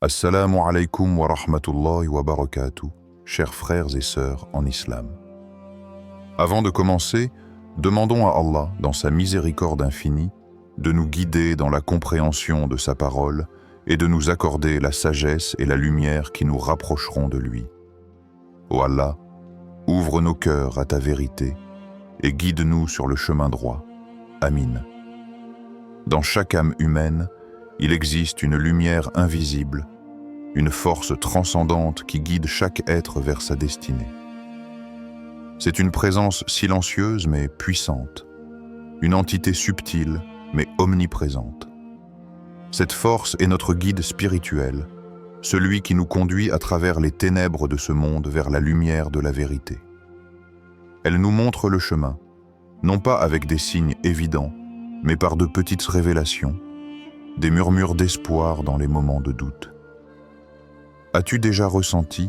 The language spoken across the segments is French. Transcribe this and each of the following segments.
Assalamu alaikum wa rahmatullahi wa barakatuh, chers frères et sœurs en islam. Avant de commencer, demandons à Allah, dans sa miséricorde infinie, de nous guider dans la compréhension de sa parole et de nous accorder la sagesse et la lumière qui nous rapprocheront de lui. Ô Allah, ouvre nos cœurs à ta vérité et guide-nous sur le chemin droit. Amin. Dans chaque âme humaine, il existe une lumière invisible, une force transcendante qui guide chaque être vers sa destinée. C'est une présence silencieuse mais puissante, une entité subtile mais omniprésente. Cette force est notre guide spirituel, celui qui nous conduit à travers les ténèbres de ce monde vers la lumière de la vérité. Elle nous montre le chemin, non pas avec des signes évidents, mais par de petites révélations, des murmures d'espoir dans les moments de doute. As-tu déjà ressenti,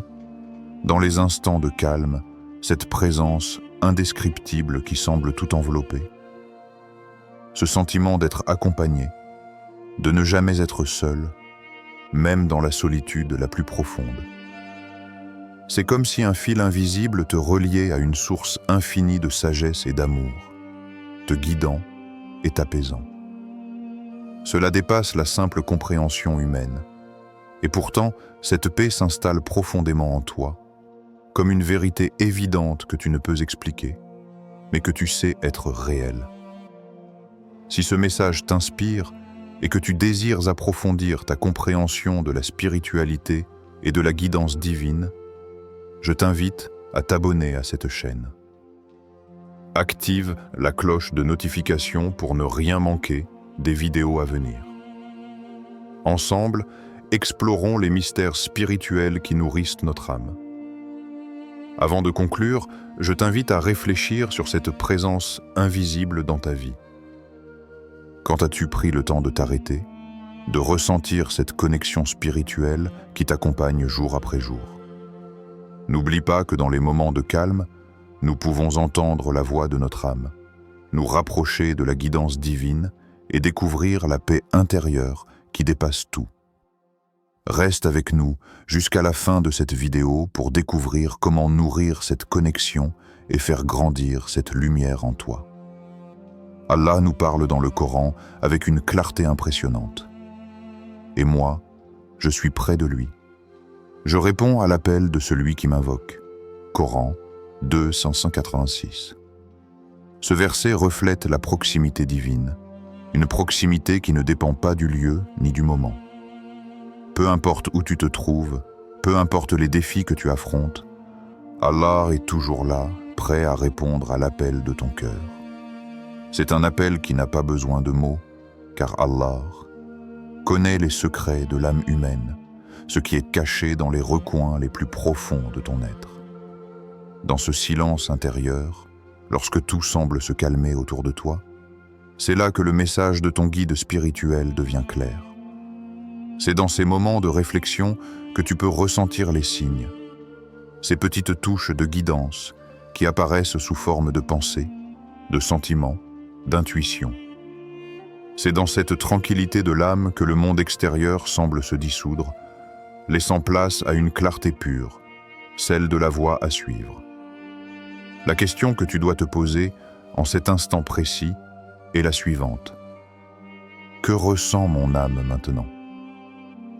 dans les instants de calme, cette présence indescriptible qui semble tout envelopper? Ce sentiment d'être accompagné, de ne jamais être seul, même dans la solitude la plus profonde. C'est comme si un fil invisible te reliait à une source infinie de sagesse et d'amour, te guidant et t'apaisant. Cela dépasse la simple compréhension humaine. Et pourtant, cette paix s'installe profondément en toi, comme une vérité évidente que tu ne peux expliquer, mais que tu sais être réelle. Si ce message t'inspire et que tu désires approfondir ta compréhension de la spiritualité et de la guidance divine, je t'invite à t'abonner à cette chaîne. Active la cloche de notification pour ne rien manquer des vidéos à venir. Ensemble, explorons les mystères spirituels qui nourrissent notre âme. Avant de conclure, je t'invite à réfléchir sur cette présence invisible dans ta vie. Quand as-tu pris le temps de t'arrêter, de ressentir cette connexion spirituelle qui t'accompagne jour après jour? N'oublie pas que dans les moments de calme, nous pouvons entendre la voix de notre âme, nous rapprocher de la guidance divine et découvrir la paix intérieure qui dépasse tout. Reste avec nous jusqu'à la fin de cette vidéo pour découvrir comment nourrir cette connexion et faire grandir cette lumière en toi. Allah nous parle dans le Coran avec une clarté impressionnante. Et moi, je suis près de lui. Je réponds à l'appel de celui qui m'invoque. Coran 2:186. Ce verset reflète la proximité divine, une proximité qui ne dépend pas du lieu ni du moment. Peu importe où tu te trouves, peu importe les défis que tu affrontes, Allah est toujours là, prêt à répondre à l'appel de ton cœur. C'est un appel qui n'a pas besoin de mots, car Allah connaît les secrets de l'âme humaine, ce qui est caché dans les recoins les plus profonds de ton être. Dans ce silence intérieur, lorsque tout semble se calmer autour de toi, c'est là que le message de ton guide spirituel devient clair. C'est dans ces moments de réflexion que tu peux ressentir les signes, ces petites touches de guidance qui apparaissent sous forme de pensées, de sentiments, d'intuition. C'est dans cette tranquillité de l'âme que le monde extérieur semble se dissoudre, laissant place à une clarté pure, celle de la voie à suivre. La question que tu dois te poser en cet instant précis est la suivante. Que ressent mon âme maintenant?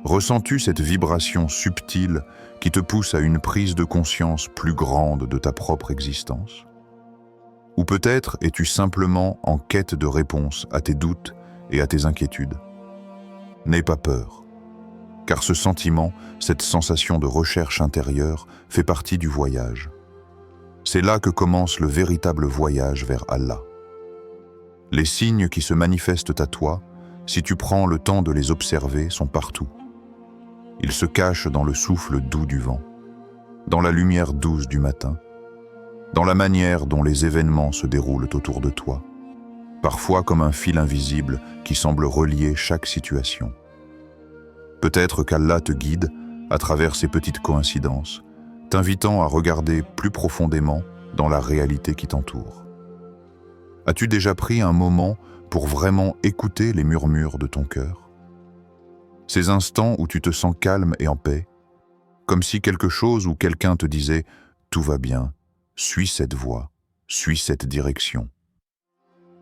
Ressens-tu cette vibration subtile qui te pousse à une prise de conscience plus grande de ta propre existence? Ou peut-être es-tu simplement en quête de réponse à tes doutes et à tes inquiétudes? N'aie pas peur, car ce sentiment, cette sensation de recherche intérieure fait partie du voyage. C'est là que commence le véritable voyage vers Allah. Les signes qui se manifestent à toi, si tu prends le temps de les observer, sont partout. Ils se cachent dans le souffle doux du vent, dans la lumière douce du matin, dans la manière dont les événements se déroulent autour de toi, parfois comme un fil invisible qui semble relier chaque situation. Peut-être qu'Allah te guide à travers ces petites coïncidences, t'invitant à regarder plus profondément dans la réalité qui t'entoure. As-tu déjà pris un moment pour vraiment écouter les murmures de ton cœur? Ces instants où tu te sens calme et en paix, comme si quelque chose ou quelqu'un te disait « Tout va bien, suis cette voie, suis cette direction ».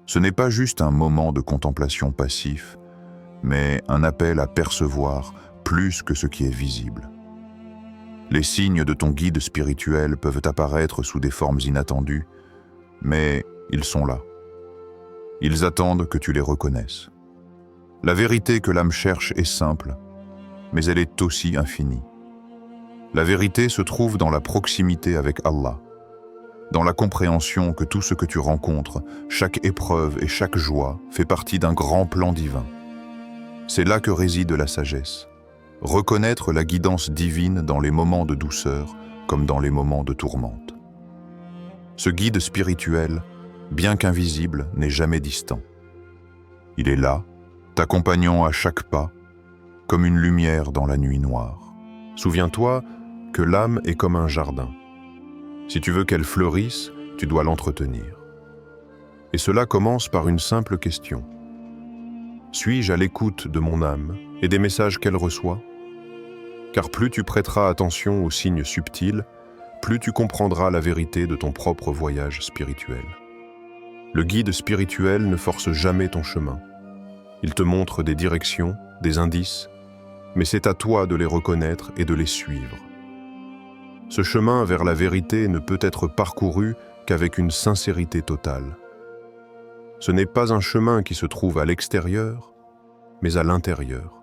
Ce n'est pas juste un moment de contemplation passif, mais un appel à percevoir plus que ce qui est visible. Les signes de ton guide spirituel peuvent apparaître sous des formes inattendues, mais ils sont là. Ils attendent que tu les reconnaisses. La vérité que l'âme cherche est simple, mais elle est aussi infinie. La vérité se trouve dans la proximité avec Allah, dans la compréhension que tout ce que tu rencontres, chaque épreuve et chaque joie fait partie d'un grand plan divin. C'est là que réside la sagesse. Reconnaître la guidance divine dans les moments de douceur comme dans les moments de tourmente. Ce guide spirituel, bien qu'invisible, n'est jamais distant. Il est là, t'accompagnant à chaque pas, comme une lumière dans la nuit noire. Souviens-toi que l'âme est comme un jardin. Si tu veux qu'elle fleurisse, tu dois l'entretenir. Et cela commence par une simple question. Suis-je à l'écoute de mon âme et des messages qu'elle reçoit? Car plus tu prêteras attention aux signes subtils, plus tu comprendras la vérité de ton propre voyage spirituel. Le guide spirituel ne force jamais ton chemin. Il te montre des directions, des indices, mais c'est à toi de les reconnaître et de les suivre. Ce chemin vers la vérité ne peut être parcouru qu'avec une sincérité totale. Ce n'est pas un chemin qui se trouve à l'extérieur, mais à l'intérieur.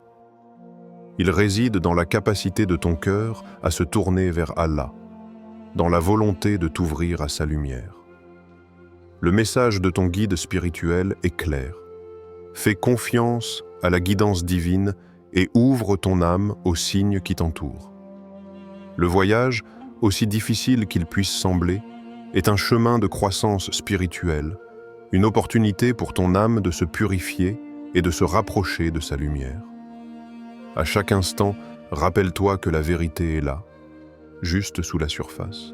Il réside dans la capacité de ton cœur à se tourner vers Allah, dans la volonté de t'ouvrir à sa lumière. Le message de ton guide spirituel est clair. Fais confiance à la guidance divine et ouvre ton âme aux signes qui t'entourent. Le voyage, aussi difficile qu'il puisse sembler, est un chemin de croissance spirituelle, une opportunité pour ton âme de se purifier et de se rapprocher de sa lumière. À chaque instant, rappelle-toi que la vérité est là, juste sous la surface.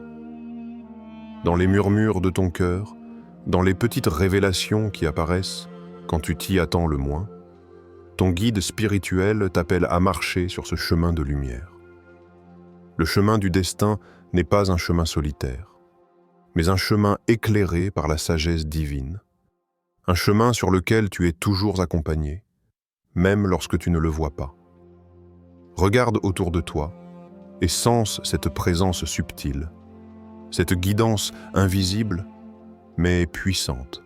Dans les murmures de ton cœur, dans les petites révélations qui apparaissent quand tu t'y attends le moins, ton guide spirituel t'appelle à marcher sur ce chemin de lumière. Le chemin du destin n'est pas un chemin solitaire, mais un chemin éclairé par la sagesse divine, un chemin sur lequel tu es toujours accompagné, même lorsque tu ne le vois pas. Regarde autour de toi et sens cette présence subtile, cette guidance invisible mais puissante.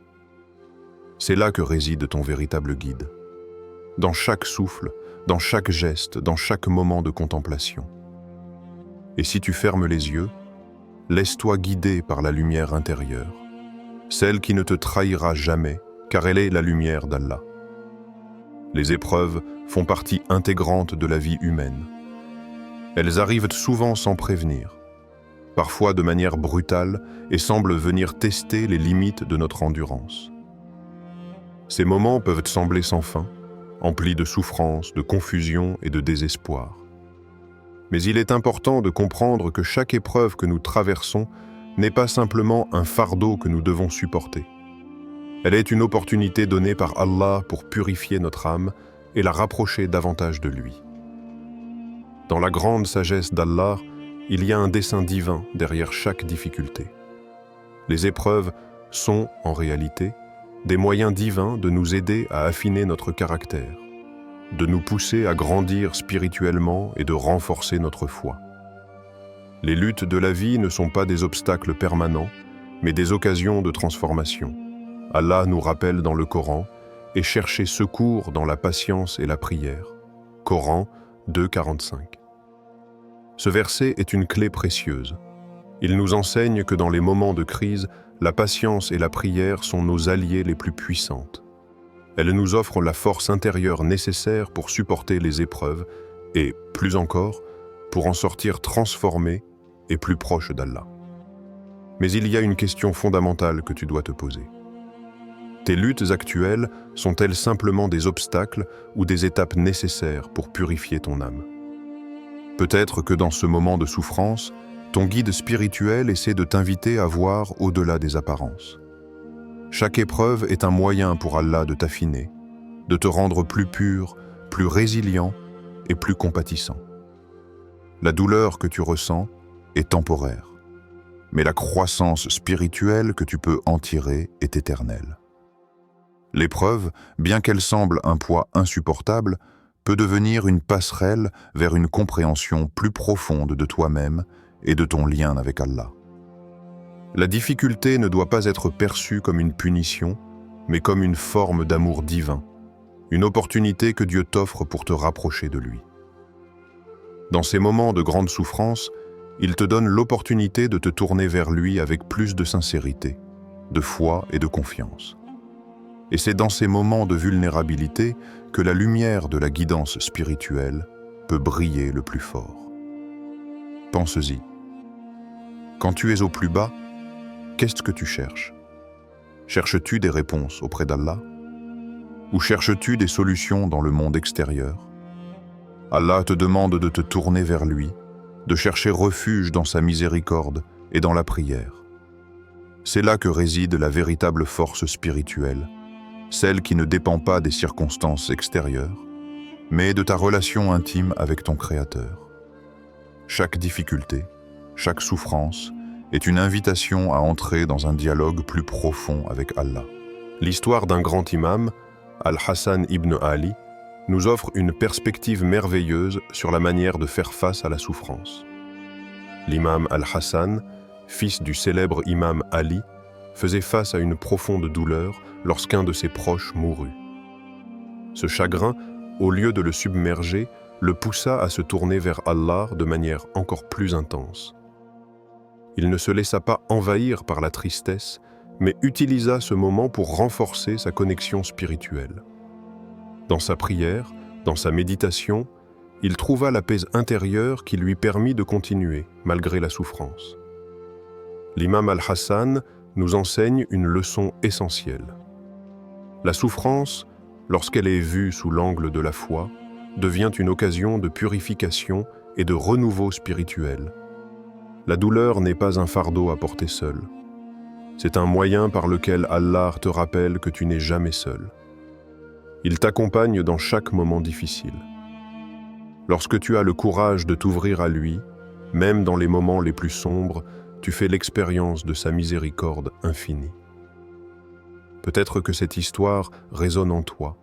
C'est là que réside ton véritable guide, dans chaque souffle, dans chaque geste, dans chaque moment de contemplation. Et si tu fermes les yeux, laisse-toi guider par la lumière intérieure, celle qui ne te trahira jamais, car elle est la lumière d'Allah. Les épreuves font partie intégrante de la vie humaine. Elles arrivent souvent sans prévenir, parfois de manière brutale, et semblent venir tester les limites de notre endurance. Ces moments peuvent sembler sans fin, emplis de souffrance, de confusion et de désespoir. Mais il est important de comprendre que chaque épreuve que nous traversons n'est pas simplement un fardeau que nous devons supporter. Elle est une opportunité donnée par Allah pour purifier notre âme et la rapprocher davantage de lui. Dans la grande sagesse d'Allah, il y a un dessein divin derrière chaque difficulté. Les épreuves sont, en réalité, des moyens divins de nous aider à affiner notre caractère, de nous pousser à grandir spirituellement et de renforcer notre foi. Les luttes de la vie ne sont pas des obstacles permanents, mais des occasions de transformation. Allah nous rappelle dans le Coran « Et cherchez secours dans la patience et la prière » Coran 2,45. Ce verset est une clé précieuse. Il nous enseigne que dans les moments de crise, la patience et la prière sont nos alliés les plus puissantes. Elles nous offrent la force intérieure nécessaire pour supporter les épreuves et, plus encore, pour en sortir transformés et plus proches d'Allah. Mais il y a une question fondamentale que tu dois te poser. Tes luttes actuelles sont-elles simplement des obstacles ou des étapes nécessaires pour purifier ton âme? Peut-être que dans ce moment de souffrance, ton guide spirituel essaie de t'inviter à voir au-delà des apparences. Chaque épreuve est un moyen pour Allah de t'affiner, de te rendre plus pur, plus résilient et plus compatissant. La douleur que tu ressens est temporaire, mais la croissance spirituelle que tu peux en tirer est éternelle. L'épreuve, bien qu'elle semble un poids insupportable, peut devenir une passerelle vers une compréhension plus profonde de toi-même et de ton lien avec Allah. La difficulté ne doit pas être perçue comme une punition, mais comme une forme d'amour divin, une opportunité que Dieu t'offre pour te rapprocher de lui. Dans ces moments de grande souffrance, il te donne l'opportunité de te tourner vers lui avec plus de sincérité, de foi et de confiance. Et c'est dans ces moments de vulnérabilité que la lumière de la guidance spirituelle peut briller le plus fort. Pense-y. Quand tu es au plus bas, qu'est-ce que tu cherches? Cherches-tu des réponses auprès d'Allah? Ou cherches-tu des solutions dans le monde extérieur? Allah te demande de te tourner vers lui, de chercher refuge dans sa miséricorde et dans la prière. C'est là que réside la véritable force spirituelle, celle qui ne dépend pas des circonstances extérieures, mais de ta relation intime avec ton Créateur. Chaque difficulté, chaque souffrance est une invitation à entrer dans un dialogue plus profond avec Allah. L'histoire d'un grand imam, Al-Hassan ibn Ali, nous offre une perspective merveilleuse sur la manière de faire face à la souffrance. L'imam Al-Hassan, fils du célèbre imam Ali, faisait face à une profonde douleur lorsqu'un de ses proches mourut. Ce chagrin, au lieu de le submerger, le poussa à se tourner vers Allah de manière encore plus intense. Il ne se laissa pas envahir par la tristesse, mais utilisa ce moment pour renforcer sa connexion spirituelle. Dans sa prière, dans sa méditation, il trouva la paix intérieure qui lui permit de continuer, malgré la souffrance. L'imam Al-Hassan nous enseigne une leçon essentielle. La souffrance, lorsqu'elle est vue sous l'angle de la foi, devient une occasion de purification et de renouveau spirituel. La douleur n'est pas un fardeau à porter seul. C'est un moyen par lequel Allah te rappelle que tu n'es jamais seul. Il t'accompagne dans chaque moment difficile. Lorsque tu as le courage de t'ouvrir à lui, même dans les moments les plus sombres, tu fais l'expérience de sa miséricorde infinie. Peut-être que cette histoire résonne en toi.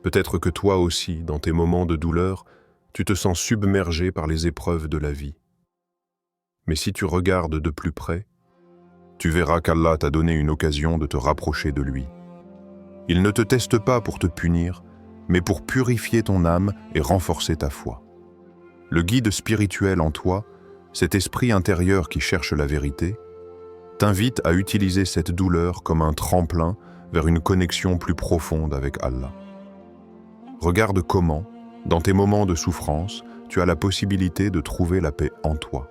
Peut-être que toi aussi, dans tes moments de douleur, tu te sens submergé par les épreuves de la vie. Mais si tu regardes de plus près, tu verras qu'Allah t'a donné une occasion de te rapprocher de lui. Il ne te teste pas pour te punir, mais pour purifier ton âme et renforcer ta foi. Le guide spirituel en toi, cet esprit intérieur qui cherche la vérité, t'invite à utiliser cette douleur comme un tremplin vers une connexion plus profonde avec Allah. Regarde comment, dans tes moments de souffrance, tu as la possibilité de trouver la paix en toi.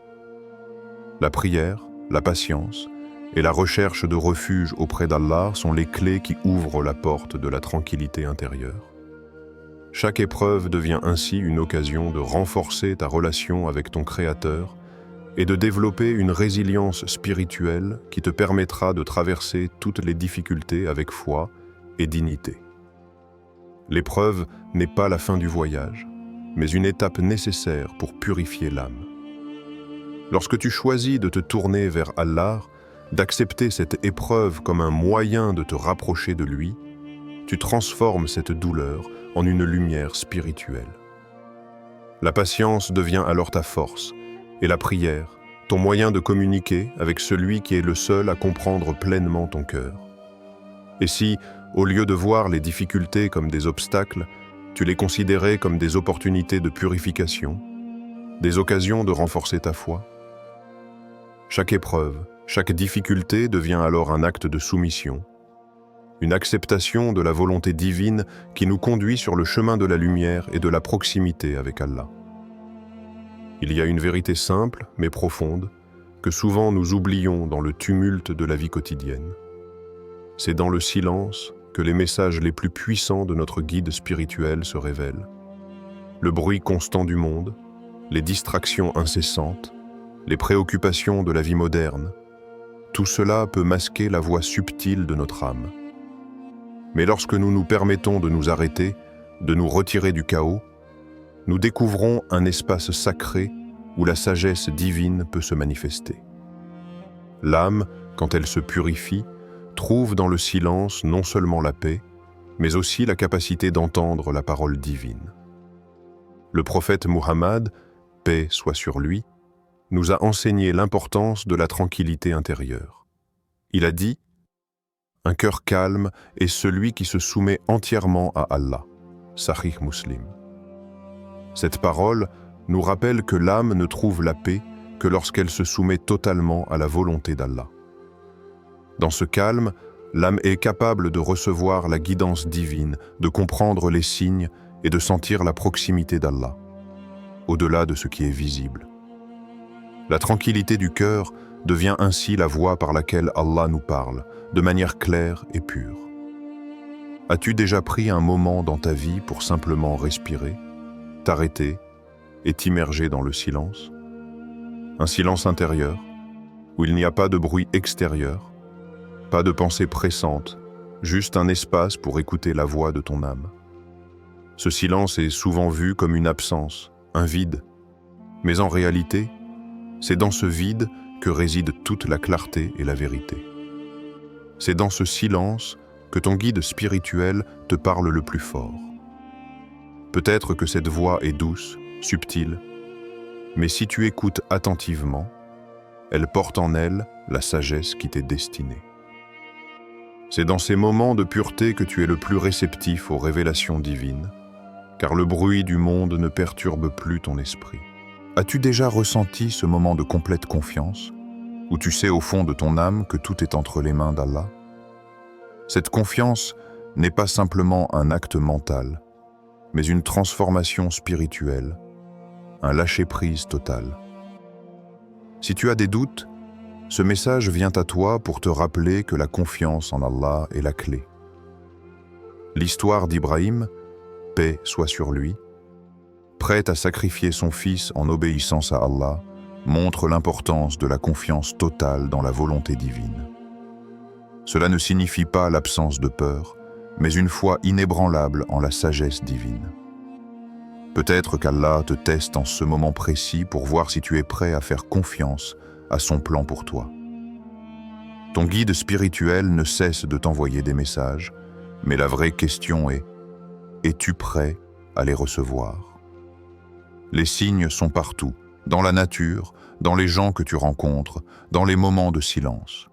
La prière, la patience et la recherche de refuge auprès d'Allah sont les clés qui ouvrent la porte de la tranquillité intérieure. Chaque épreuve devient ainsi une occasion de renforcer ta relation avec ton Créateur et de développer une résilience spirituelle qui te permettra de traverser toutes les difficultés avec foi et dignité. L'épreuve n'est pas la fin du voyage, mais une étape nécessaire pour purifier l'âme. Lorsque tu choisis de te tourner vers Allah, d'accepter cette épreuve comme un moyen de te rapprocher de lui, tu transformes cette douleur en une lumière spirituelle. La patience devient alors ta force, et la prière, ton moyen de communiquer avec celui qui est le seul à comprendre pleinement ton cœur. Et si, au lieu de voir les difficultés comme des obstacles, tu les considérais comme des opportunités de purification, des occasions de renforcer ta foi? Chaque épreuve, chaque difficulté devient alors un acte de soumission, une acceptation de la volonté divine qui nous conduit sur le chemin de la lumière et de la proximité avec Allah. Il y a une vérité simple mais profonde que souvent nous oublions dans le tumulte de la vie quotidienne. C'est dans le silence que les messages les plus puissants de notre guide spirituel se révèlent. Le bruit constant du monde, les distractions incessantes, les préoccupations de la vie moderne, tout cela peut masquer la voix subtile de notre âme. Mais lorsque nous nous permettons de nous arrêter, de nous retirer du chaos, nous découvrons un espace sacré où la sagesse divine peut se manifester. L'âme, quand elle se purifie, trouve dans le silence non seulement la paix, mais aussi la capacité d'entendre la parole divine. Le prophète Muhammad, paix soit sur lui, nous a enseigné l'importance de la tranquillité intérieure. Il a dit « Un cœur calme est celui qui se soumet entièrement à Allah » Sahih Muslim. Cette parole nous rappelle que l'âme ne trouve la paix que lorsqu'elle se soumet totalement à la volonté d'Allah. Dans ce calme, l'âme est capable de recevoir la guidance divine, de comprendre les signes et de sentir la proximité d'Allah, au-delà de ce qui est visible. La tranquillité du cœur devient ainsi la voie par laquelle Allah nous parle, de manière claire et pure. As-tu déjà pris un moment dans ta vie pour simplement respirer, t'arrêter et t'immerger dans le silence? Un silence intérieur, où il n'y a pas de bruit extérieur, pas de pensée pressante, juste un espace pour écouter la voix de ton âme. Ce silence est souvent vu comme une absence, un vide, mais en réalité, c'est dans ce vide que réside toute la clarté et la vérité. C'est dans ce silence que ton guide spirituel te parle le plus fort. Peut-être que cette voix est douce, subtile, mais si tu écoutes attentivement, elle porte en elle la sagesse qui t'est destinée. C'est dans ces moments de pureté que tu es le plus réceptif aux révélations divines, car le bruit du monde ne perturbe plus ton esprit. As-tu déjà ressenti ce moment de complète confiance, où tu sais au fond de ton âme que tout est entre les mains d'Allah? Cette confiance n'est pas simplement un acte mental, mais une transformation spirituelle, un lâcher-prise total. Si tu as des doutes, ce message vient à toi pour te rappeler que la confiance en Allah est la clé. L'histoire d'Ibrahim, paix soit sur lui, prêt à sacrifier son fils en obéissance à Allah, montre l'importance de la confiance totale dans la volonté divine. Cela ne signifie pas l'absence de peur, mais une foi inébranlable en la sagesse divine. Peut-être qu'Allah te teste en ce moment précis pour voir si tu es prêt à faire confiance à son plan pour toi. Ton guide spirituel ne cesse de t'envoyer des messages, mais la vraie question est, es-tu prêt à les recevoir? Les signes sont partout, dans la nature, dans les gens que tu rencontres, dans les moments de silence.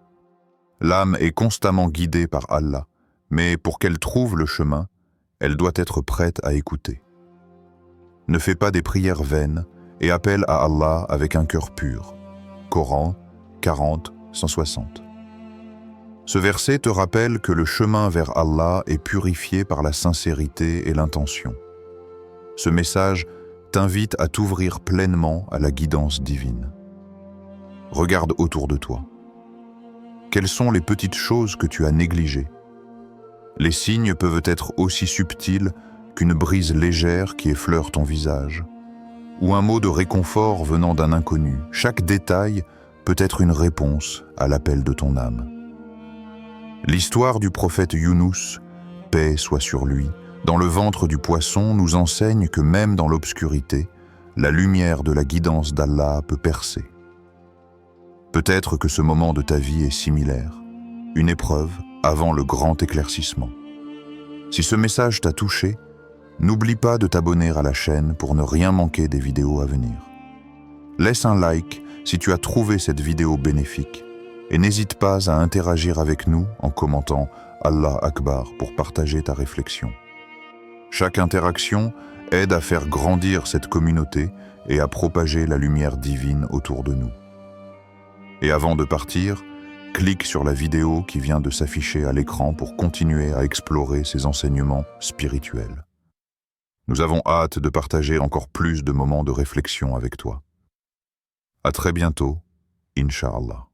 L'âme est constamment guidée par Allah, mais pour qu'elle trouve le chemin, elle doit être prête à écouter. Ne fais pas des prières vaines et appelle à Allah avec un cœur pur. Coran 40, 160. Ce verset te rappelle que le chemin vers Allah est purifié par la sincérité et l'intention. Ce message t'invite à t'ouvrir pleinement à la guidance divine. Regarde autour de toi. Quelles sont les petites choses que tu as négligées? Les signes peuvent être aussi subtils qu'une brise légère qui effleure ton visage, ou un mot de réconfort venant d'un inconnu. Chaque détail peut être une réponse à l'appel de ton âme. L'histoire du prophète Younous, paix soit sur lui, dans le ventre du poisson nous enseigne que même dans l'obscurité, la lumière de la guidance d'Allah peut percer. Peut-être que ce moment de ta vie est similaire, une épreuve avant le grand éclaircissement. Si ce message t'a touché, n'oublie pas de t'abonner à la chaîne pour ne rien manquer des vidéos à venir. Laisse un like si tu as trouvé cette vidéo bénéfique et n'hésite pas à interagir avec nous en commentant Allah Akbar pour partager ta réflexion. Chaque interaction aide à faire grandir cette communauté et à propager la lumière divine autour de nous. Et avant de partir, clique sur la vidéo qui vient de s'afficher à l'écran pour continuer à explorer ces enseignements spirituels. Nous avons hâte de partager encore plus de moments de réflexion avec toi. À très bientôt, Inch'Allah.